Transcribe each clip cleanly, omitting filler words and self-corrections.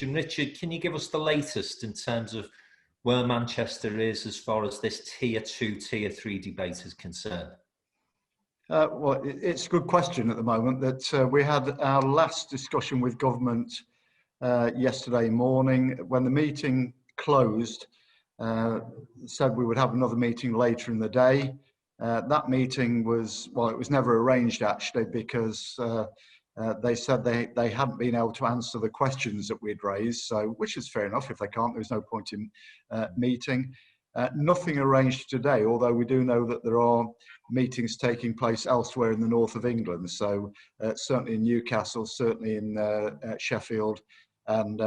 Richard, can you give us the latest in terms of where Manchester is as far as this tier 2, tier 3 debate is concerned? Well, it's a good question at the moment. That we had our last discussion with government yesterday morning. When the meeting closed, said we would have another meeting later in the day. That meeting was, well, it was never arranged actually, because they said they hadn't been able to answer the questions that we'd raised, so, which is fair enough. If they can't, there's no point in meeting. Nothing arranged today, although we do know that there are meetings taking place elsewhere in the north of England. So certainly in Newcastle, certainly in Sheffield, and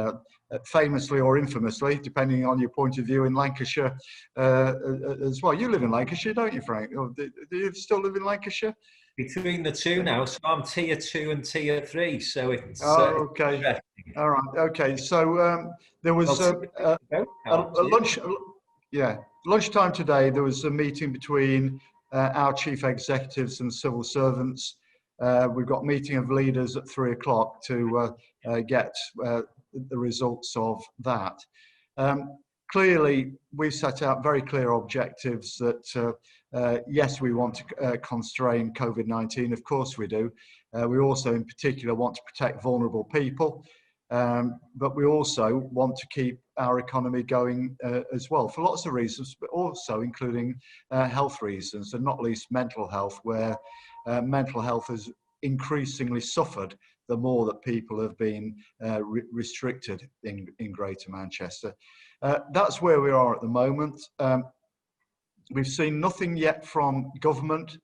famously or infamously, depending on your point of view, in Lancashire as well. You live in Lancashire, don't you, Frank? Or do you still live in Lancashire? Between the two now, so I'm tier 2 and tier 3, so it's okay. All right, okay. So there was a lunch. Yeah, lunchtime today, there was a meeting between our chief executives and civil servants. We've got a meeting of leaders at 3 o'clock to get the results of that. Clearly, we've set out very clear objectives that, yes, we want to constrain COVID-19, of course we do. We also, in particular, want to protect vulnerable people. But we also want to keep our economy going as well, for lots of reasons, but also including health reasons, and not least mental health, where mental health has increasingly suffered the more that people have been restricted in Greater Manchester. That's where we are at the moment. We've seen nothing yet from government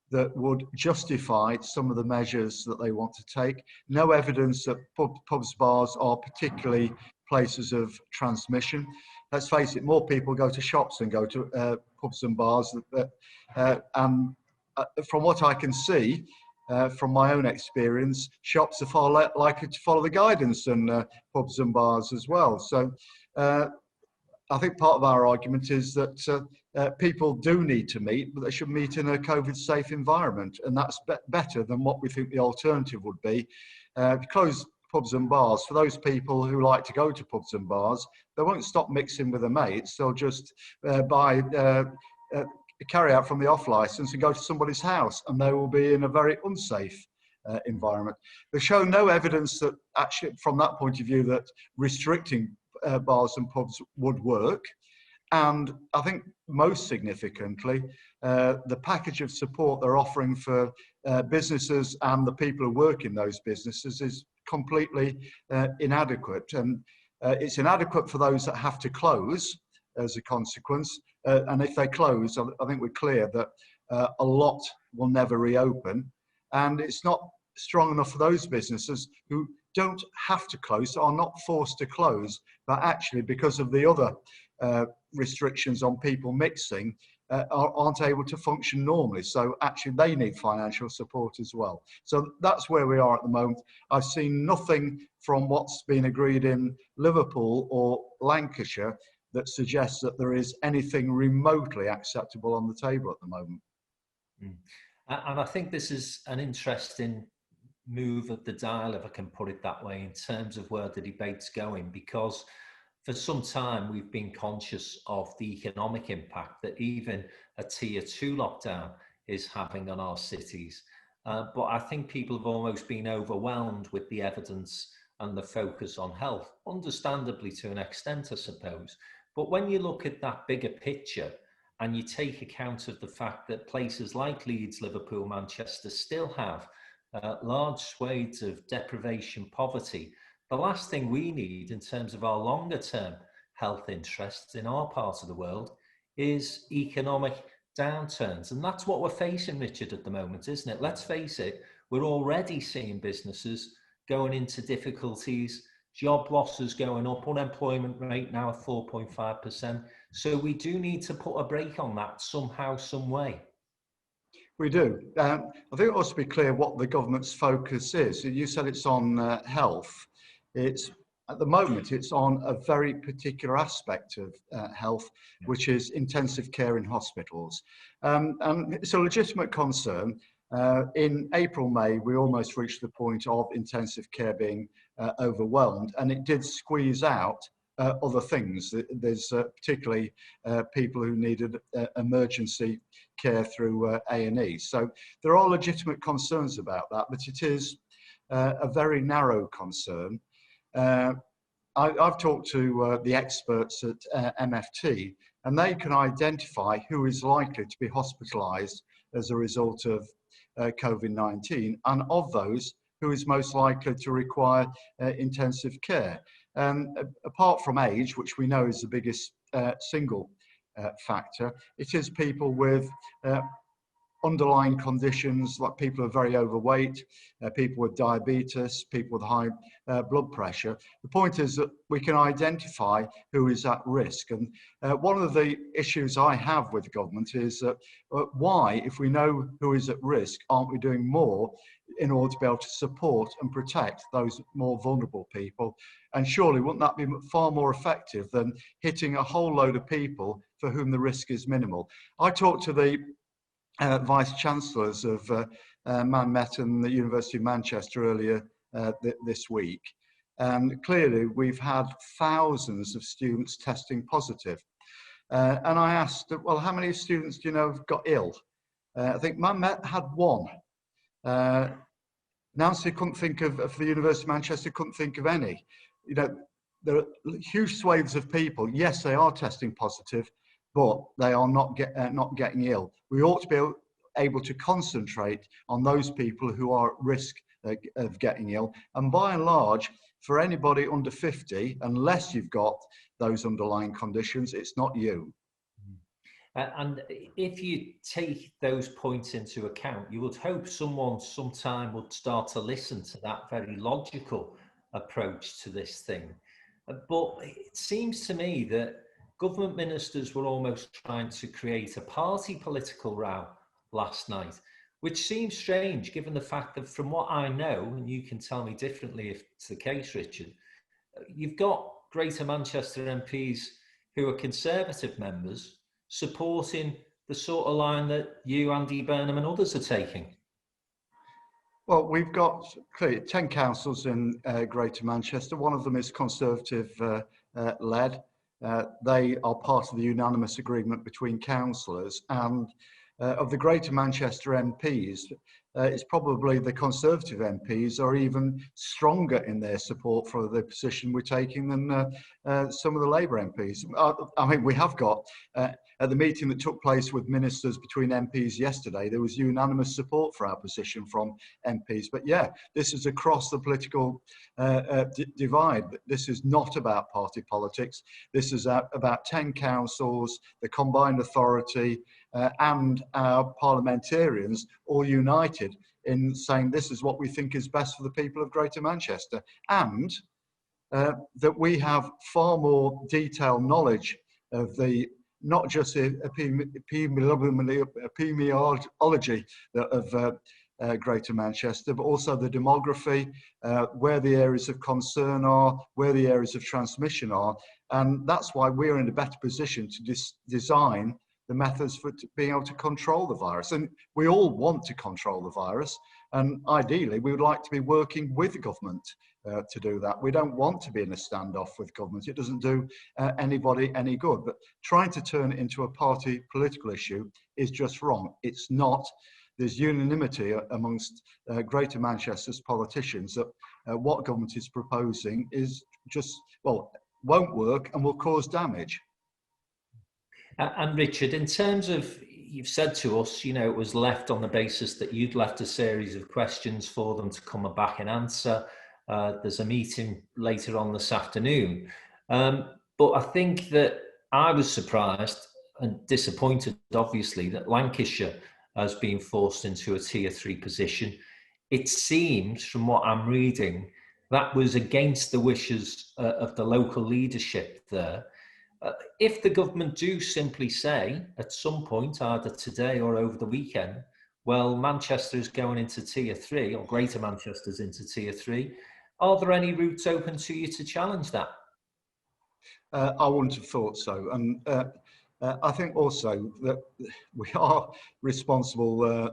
that would justify some of the measures that they want to take. No evidence that pubs, bars are particularly places of transmission. Let's face it, more people go to shops than go to pubs and bars. And from what I can see, from my own experience, shops are far likely to follow the guidance than pubs and bars as well. So I think part of our argument is that people do need to meet, but they should meet in a COVID-safe environment, and that's better than what we think the alternative would be. Close pubs and bars, for those people who like to go to pubs and bars, they won't stop mixing with their mates. They'll just carry out from the off license and go to somebody's house, and they will be in a very unsafe environment. They show no evidence that actually, from that point of view, that restricting bars and pubs would work. And I think most significantly, the package of support they're offering for businesses and the people who work in those businesses is completely inadequate. And it's inadequate for those that have to close as a consequence. And if they close, I think we're clear that a lot will never reopen. And it's not strong enough for those businesses who don't have to close, are not forced to close, but actually because of the other restrictions on people mixing, aren't able to function normally. So actually they need financial support as well. So that's where we are at the moment. I've seen nothing from what's been agreed in Liverpool or Lancashire that suggests that there is anything remotely acceptable on the table at the moment. And I think this is an interesting move of the dial, if I can put it that way, in terms of where the debate's going, because for some time we've been conscious of the economic impact that even a tier 2 lockdown is having on our cities. But I think people have almost been overwhelmed with the evidence and the focus on health, understandably to an extent, I suppose. But when you look at that bigger picture and you take account of the fact that places like Leeds, Liverpool, Manchester still have large swathes of deprivation, poverty, the last thing we need in terms of our longer term health interests in our part of the world is economic downturns. And that's what we're facing, Richard, at the moment, isn't it? Let's face it, we're already seeing businesses going into difficulties, job losses going up, unemployment rate now at 4.5%. So we do need to put a brake on that somehow, some way. We do. I think it must be clear what the government's focus is. You said it's on health. It's at the moment, it's on a very particular aspect of health, which is intensive care in hospitals. And it's a legitimate concern. In April, May, we almost reached the point of intensive care being overwhelmed, and it did squeeze out other things. There's particularly people who needed emergency care through A&E. So there are legitimate concerns about that, but it is a very narrow concern. I've talked to the experts at MFT, and they can identify who is likely to be hospitalised as a result of COVID-19, and of those, who is most likely to require intensive care. Apart from age, which we know is the biggest single factor, it is people with underlying conditions, like people who are very overweight, people with diabetes, people with high blood pressure. The point is that we can identify who is at risk. And one of the issues I have with government is why, if we know who is at risk, aren't we doing more in order to be able to support and protect those more vulnerable people? And surely wouldn't that be far more effective than hitting a whole load of people for whom the risk is minimal? I talked to the Vice Chancellors of Man Met and the University of Manchester earlier this week. And clearly we've had thousands of students testing positive. And I asked, well, how many students do you know have got ill? I think Man Met had one. Nancy couldn't think of, for the University of Manchester, couldn't think of any. You know, there are huge swathes of people. Yes, they are testing positive, but they are not getting ill. We ought to be able to concentrate on those people who are at risk of getting ill. And by and large, for anybody under 50, unless you've got those underlying conditions, it's not you. And if you take those points into account, you would hope someone sometime would start to listen to that very logical approach to this thing. But it seems to me that government ministers were almost trying to create a party political row last night, which seems strange given the fact that, from what I know, and you can tell me differently if it's the case, Richard, you've got Greater Manchester MPs who are Conservative members supporting the sort of line that you, Andy Burnham and others are taking. Well, we've got clearly 10 councils in Greater Manchester. One of them is Conservative led. They are part of the unanimous agreement between councillors, and of the Greater Manchester MPs, it's probably the Conservative MPs are even stronger in their support for the position we're taking than some of the Labour MPs. I mean, we have got, at the meeting that took place with ministers between MPs yesterday, there was unanimous support for our position from MPs. But yeah, this is across the political divide. This is not about party politics. This is about 10 councils, the combined authority, and our parliamentarians all united in saying this is what we think is best for the people of Greater Manchester, and that we have far more detailed knowledge of the not just epidemiology of Greater Manchester, but also the demography, where the areas of concern are, where the areas of transmission are, and that's why we're in a better position to design the methods for being able to control the virus. And we all want to control the virus, and ideally we would like to be working with government to do that. We don't want to be in a standoff with government. It doesn't do anybody any good. But trying to turn it into a party political issue is just wrong. It's not. There's unanimity amongst Greater Manchester's politicians that what government is proposing is just, well, won't work and will cause damage. And Richard, in terms of, you've said to us, you know, it was left on the basis that you'd left a series of questions for them to come back and answer. There's a meeting later on this afternoon. But I think that I was surprised and disappointed, obviously, that Lancashire has been forced into a tier 3 position. It seems, from what I'm reading, that was against the wishes of the local leadership there. If the government do simply say at some point, either today or over the weekend, well, Manchester is going into tier 3, or Greater Manchester's into tier 3, are there any routes open to you to challenge that? I wouldn't have thought so. And I think also that we are responsible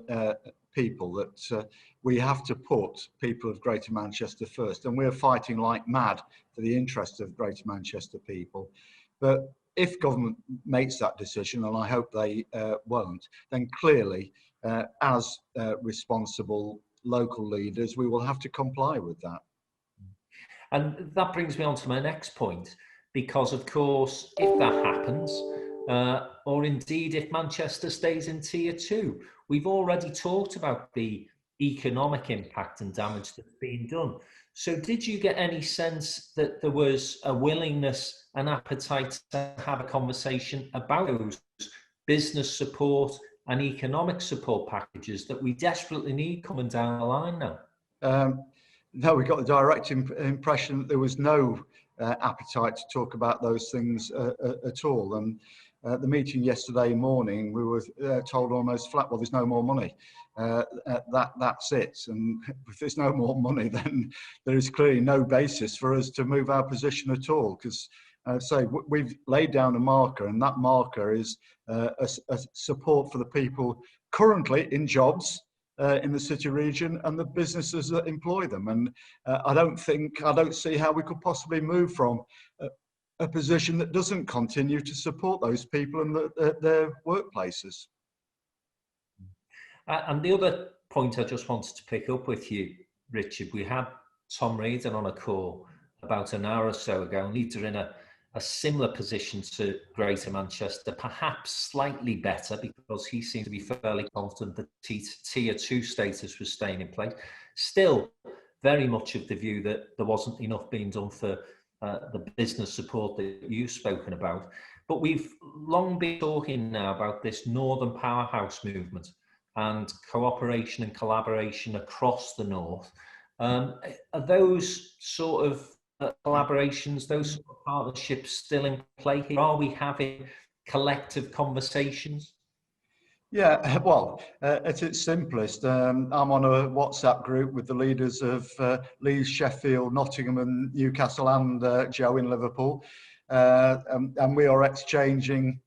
people that we have to put people of Greater Manchester first, and we're fighting like mad for the interests of Greater Manchester people. But if government makes that decision, and I hope they won't, then clearly, as responsible local leaders, we will have to comply with that. And that brings me on to my next point, because of course, if that happens, or indeed if Manchester stays in Tier 2, we've already talked about the economic impact and damage that's been done. So did you get any sense that there was a willingness and appetite to have a conversation about those business support and economic support packages that we desperately need coming down the line now? No, we got the direct impression that there was no appetite to talk about those things at all. And at the meeting yesterday morning, we were told almost flat, well, there's no more money. That's it. And if there's no more money, then there is clearly no basis for us to move our position at all. Because we've laid down a marker, and that marker is a support for the people currently in jobs in the city region and the businesses that employ them. And I don't see how we could possibly move from a position that doesn't continue to support those people and their workplaces. And the other point I just wanted to pick up with you, Richard, we had Tom Reardon on a call about an hour or so ago, and he's in a similar position to Greater Manchester, perhaps slightly better, because he seemed to be fairly confident that Tier 2 status was staying in place. Still very much of the view that there wasn't enough being done for the business support that you've spoken about. But we've long been talking now about this Northern Powerhouse movement and cooperation and collaboration across the North. Are those sort of collaborations, those sort of partnerships still in play here? Are we having collective conversations? Yeah, well, at its simplest, I'm on a WhatsApp group with the leaders of Leeds, Sheffield, Nottingham and Newcastle and Joe in Liverpool. And we are exchanging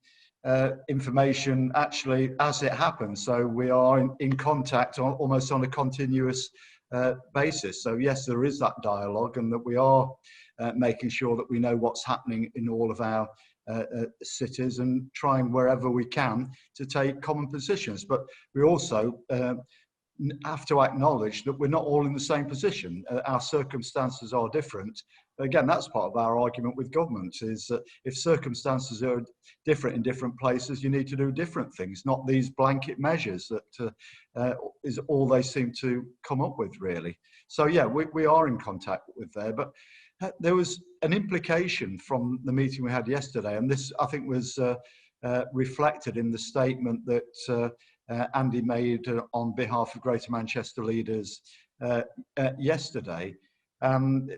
information actually as it happens. So we are in contact almost on a continuous basis. So yes, there is that dialogue, and that we are making sure that we know what's happening in all of our cities and trying wherever we can to take common positions. But we also have to acknowledge that we're not all in the same position. Our circumstances are different. Again, that's part of our argument with government, is that if circumstances are different in different places, you need to do different things, not these blanket measures that is all they seem to come up with, really. So yeah, we are in contact with there, but there was an implication from the meeting we had yesterday, and this I think was reflected in the statement that Andy made on behalf of Greater Manchester leaders yesterday.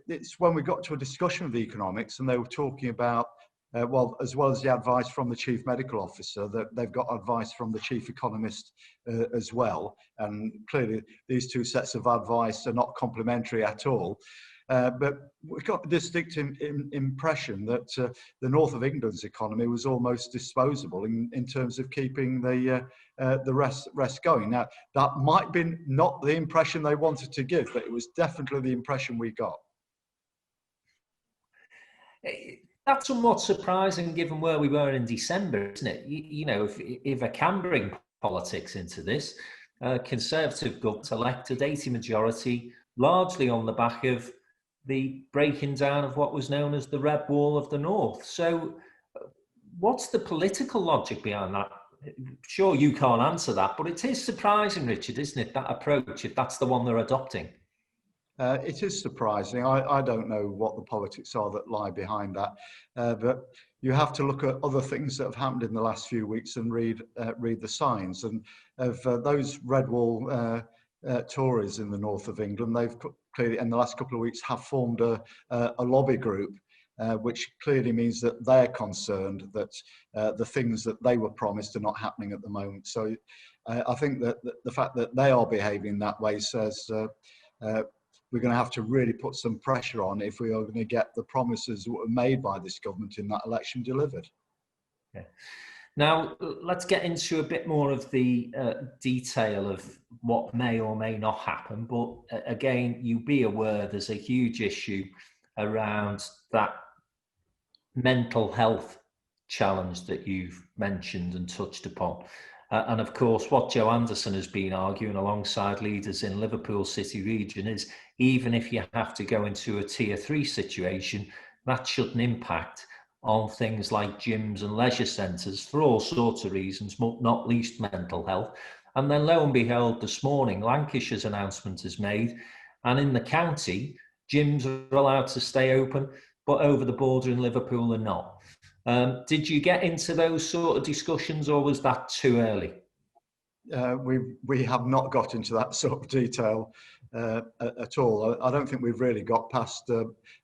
It's when we got to a discussion of the economics, and they were talking about, well, as well as the advice from the Chief Medical Officer, that they've got advice from the Chief Economist as well. And clearly these two sets of advice are not complementary at all. But we got a distinct impression that the north of England's economy was almost disposable in terms of keeping the rest going. Now, that might have been not the impression they wanted to give, but it was definitely the impression we got. That's somewhat surprising given where we were in December, isn't it? You know, if I can bring politics into this, Conservative government elected 80 majority, largely on the back of the breaking down of what was known as the Red Wall of the North. So what's the political logic behind that? Sure, you can't answer that, but it is surprising, Richard, isn't it, that approach, if that's the one they're adopting? It is surprising. I don't know what the politics are that lie behind that, but you have to look at other things that have happened in the last few weeks and read the signs. And of those Red Wall Tories in the north of England, they've clearly in the last couple of weeks have formed a lobby group, which clearly means that they're concerned that the things that they were promised are not happening at the moment. So I think that the fact that they are behaving that way says we're going to have to really put some pressure on if we are going to get the promises that were made by this government in that election delivered. Okay. Now, let's get into a bit more of the detail of what may or may not happen. But again, you be aware there's a huge issue around that mental health challenge that you've mentioned and touched upon. And of course, what Joe Anderson has been arguing alongside leaders in Liverpool City region is even if you have to go into a tier 3 situation, that shouldn't impact on things like gyms and leisure centres for all sorts of reasons, not least mental health. And then lo and behold, this morning, Lancashire's announcement is made, and in the county, gyms are allowed to stay open, but over the border in Liverpool are not. Did you get into those sort of discussions, or was that too early? We have not got into that sort of detail at all. I don't think we've really got past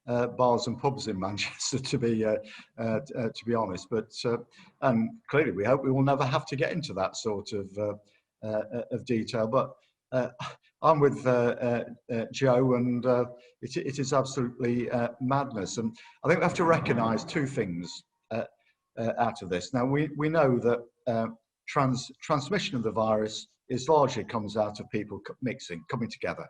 bars and pubs in Manchester, to be honest. But and clearly, we hope we will never have to get into that sort of detail. But I'm with Joe, and it is absolutely madness. And I think we have to recognise two things out of this. Now, we know that transmission of the virus largely comes out of people coming together.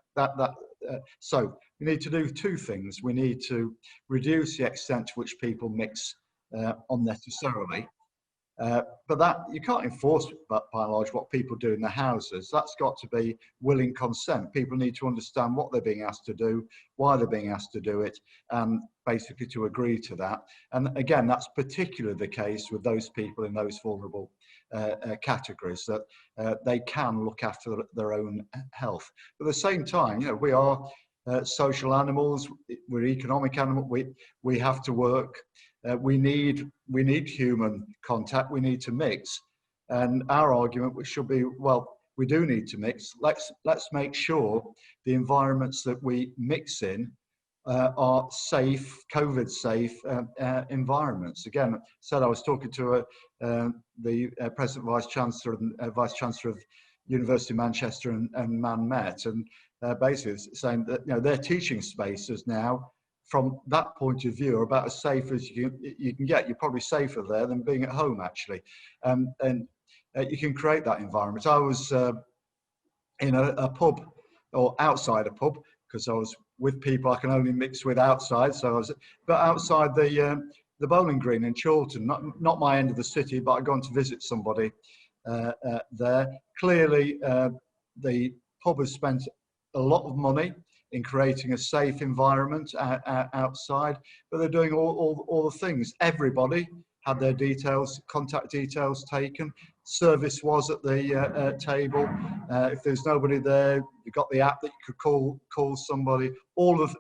So we need to do two things. We need to reduce the extent to which people mix unnecessarily. But that you can't enforce by and large what people do in their houses. That's got to be willing consent. People need to understand what they're being asked to do, why they're being asked to do it, and basically to agree to that. And again, that's particularly the case with those people in those vulnerable categories, that they can look after their own health. But at the same time, we are social animals. We're economic animals. We have to work. We need human contact. We need to mix, and our argument, which should be, well, we do need to mix. Let's make sure the environments that we mix in are safe, COVID-safe environments. Again, I was talking to the President Vice Chancellor and Vice Chancellor of University of Manchester and Man Met, and basically saying that their teaching spaces now, from that point of view, are about as safe as you can get. You're probably safer there than being at home, actually. And you can create that environment. I was in a pub, or outside a pub, because I was with people I can only mix with outside. But outside the bowling green in Chorlton, not my end of the city, but I'd gone to visit somebody there. Clearly, the pub has spent a lot of money in creating a safe environment outside, but they're doing all the things. Everybody had their contact details taken. Service was at the table. If there's nobody there, you got the app that you could call somebody. All of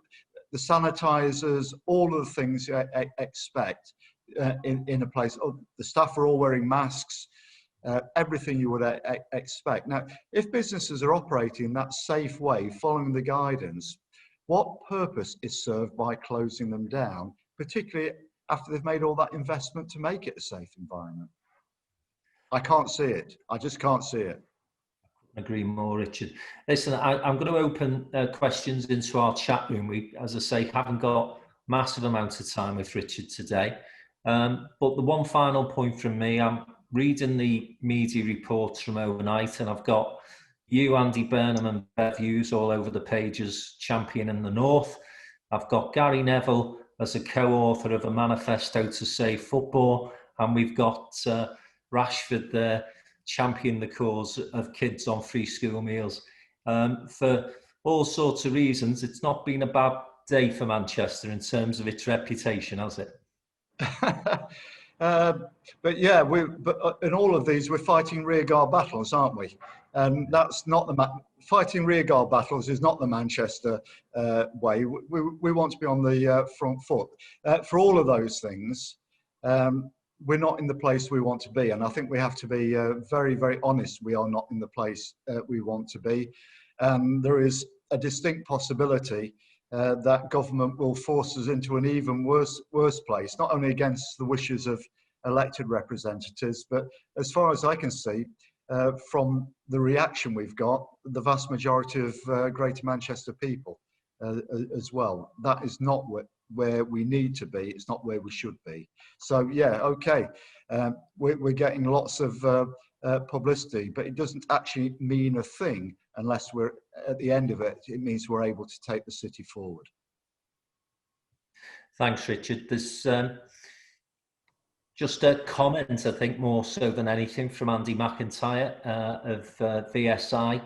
the sanitizers, all of the things you expect in a place. The staff are all wearing masks. Everything you would expect. Now, if businesses are operating in that safe way, following the guidance, what purpose is served by closing them down, particularly after they've made all that investment to make it a safe environment? I can't see it. I just can't see it. I agree more, Richard. Listen, I'm going to open questions into our chat room. We, as I say, haven't got massive amounts of time with Richard today. But the one final point from me, I'm reading the media reports from overnight, and I've got you, Andy Burnham, and Bev Hughes all over the pages championing the North. I've got Gary Neville as a co-author of a manifesto to save football, and we've got Rashford there championing the cause of kids on free school meals. For all sorts of reasons, it's not been a bad day for Manchester in terms of its reputation, has it? But yeah, but in all of these, we're fighting rearguard battles, aren't we? And that's not fighting rearguard battles is not the Manchester way. We want to be on the front foot. For all of those things, we're not in the place we want to be. And I think we have to be very, very honest. We are not in the place we want to be. There is a distinct possibility that government will force us into an even worse place, not only against the wishes of elected representatives, but as far as I can see, from the reaction we've got, the vast majority of Greater Manchester people. as well. That is not where we need to be. It's not where we should be. So yeah, okay, we're getting lots of publicity, but it doesn't actually mean a thing unless we're at the end of it. It means we're able to take the city forward. Thanks, Richard. There's just a comment, I think, more so than anything, from Andy McIntyre of VSI.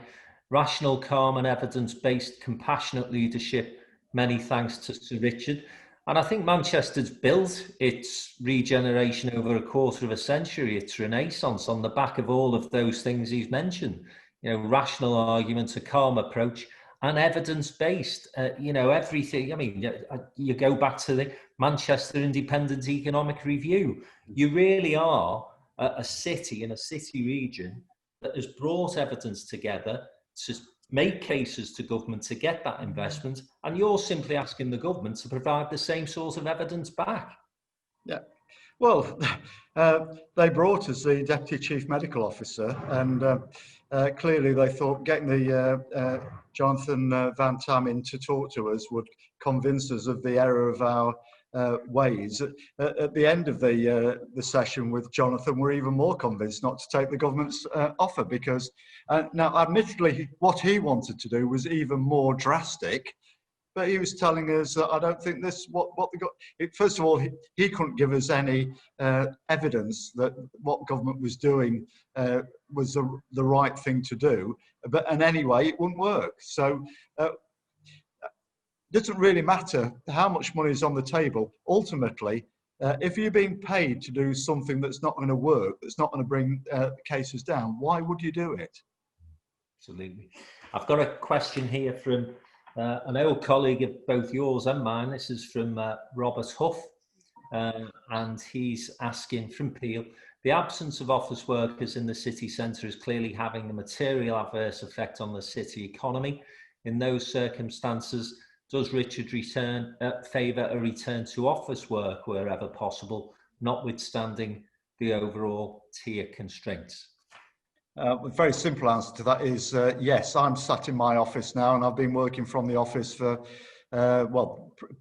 Rational, calm and evidence-based, compassionate leadership. Many thanks to Sir Richard. And I think Manchester's built its regeneration over a quarter of a century, its renaissance, on the back of all of those things he's mentioned. You know, rational arguments, a calm approach, and evidence-based. You know, everything. I mean, you go back to the Manchester Independent Economic Review. You really are a city in a city region that has brought evidence together to make cases to government to get that investment, and you're simply asking the government to provide the same sort of evidence back. Yeah, well, they brought us the Deputy Chief Medical Officer, and clearly they thought getting the Jonathan Van Tam in to talk to us would convince us of the error of our ways. At the end of the session with Jonathan, we're even more convinced not to take the government's offer, because now admittedly what he wanted to do was even more drastic, but he was telling us that I don't think this what they got. First of all, he couldn't give us any evidence that what government was doing was the right thing to do, and anyway it wouldn't work. So doesn't really matter how much money is on the table. Ultimately, if you're being paid to do something that's not going to work, that's not going to bring cases down, why would you do it? Absolutely. I've got a question here from an old colleague of both yours and mine. This is from Robert Huff, and he's asking from Peel, the absence of office workers in the city centre is clearly having a material adverse effect on the city economy. In those circumstances, does Richard favour a return to office work wherever possible, notwithstanding the overall tier constraints? A very simple answer to that is yes. I'm sat in my office now, and I've been working from the office for,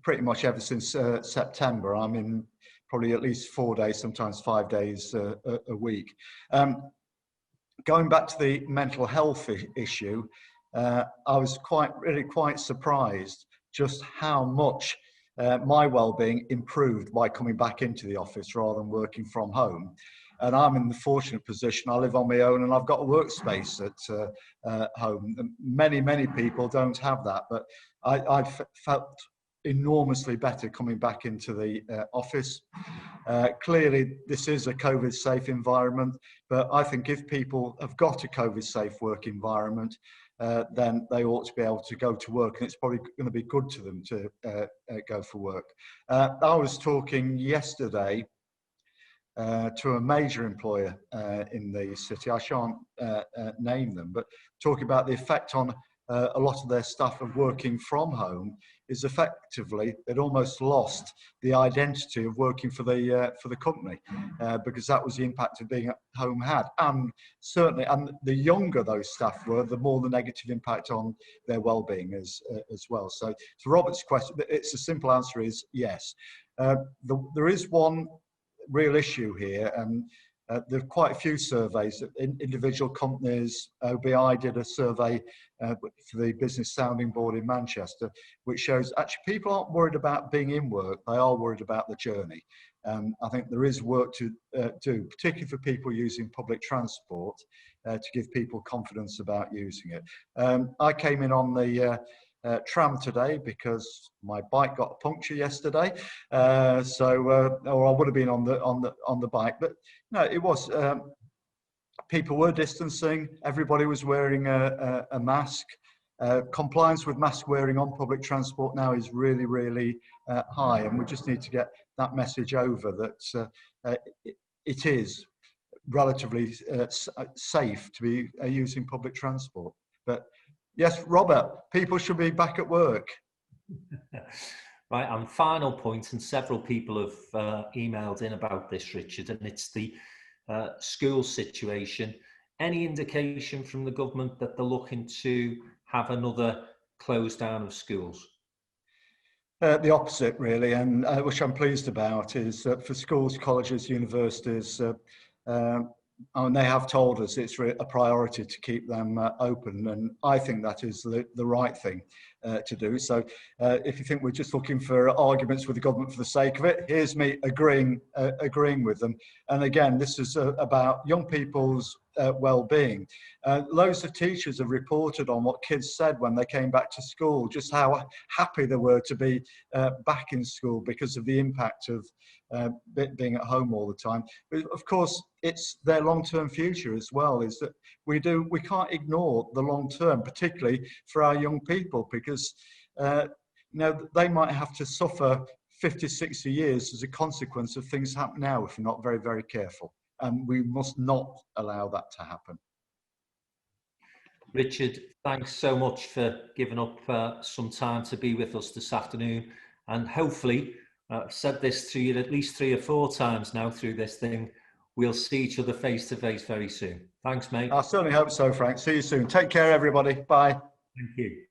pretty much ever since September. I'm in probably at least 4 days, sometimes 5 days a week. Going back to the mental health issue, I was really quite surprised just how much my well-being improved by coming back into the office rather than working from home. And I'm in the fortunate position, I live on my own and I've got a workspace at home. Many people don't have that, but I felt enormously better coming back into the office. Clearly, this is a COVID-safe environment, but I think if people have got a COVID-safe work environment, then they ought to be able to go to work, and it's probably going to be good to them to go for work. I was talking yesterday to a major employer in the city. I shan't name them, but talking about the effect on a lot of their staff of working from home is effectively they'd almost lost the identity of working for the company because that was the impact of being at home had. And certainly, and the younger those staff were, the more the negative impact on their well-being as well. So to Robert's question, it's a simple answer is yes. There is one real issue here, and there are quite a few surveys. Individual companies, OBI did a survey for the Business Sounding Board in Manchester, which shows actually people aren't worried about being in work, they are worried about the journey. I think there is work to do, particularly for people using public transport, to give people confidence about using it. I came in on the tram today because my bike got a puncture yesterday, or I would have been on the bike, but no, it was people were distancing, everybody was wearing a mask. Compliance with mask wearing on public transport now is really high, and we just need to get that message over that it is relatively safe to be using public transport. But yes, Robert, people should be back at work. Right, and final point, and several people have emailed in about this, Richard, and it's the school situation. Any indication from the government that they're looking to have another close down of schools? The opposite, really, and which I'm pleased about, is that for schools, colleges, universities, and they have told us it's a priority to keep them open, and I think that is the right thing to do. So if you think we're just looking for arguments with the government for the sake of it, here's me agreeing with them. And again, this is about young people's well-being. Loads of teachers have reported on what kids said when they came back to school, just how happy they were to be back in school because of the impact of being at home all the time. But of course, it's their long-term future as well, is that we can't ignore the long term, particularly for our young people, because they might have to suffer 50, 60 years as a consequence of things happen now if we're not very, very careful. And we must not allow that to happen. Richard, thanks so much for giving up some time to be with us this afternoon. And hopefully, I've said this to you at least 3 or 4 times now through this thing, we'll see each other face to face very soon. Thanks, mate. I certainly hope so, Frank. See you soon. Take care, everybody. Bye. Thank you.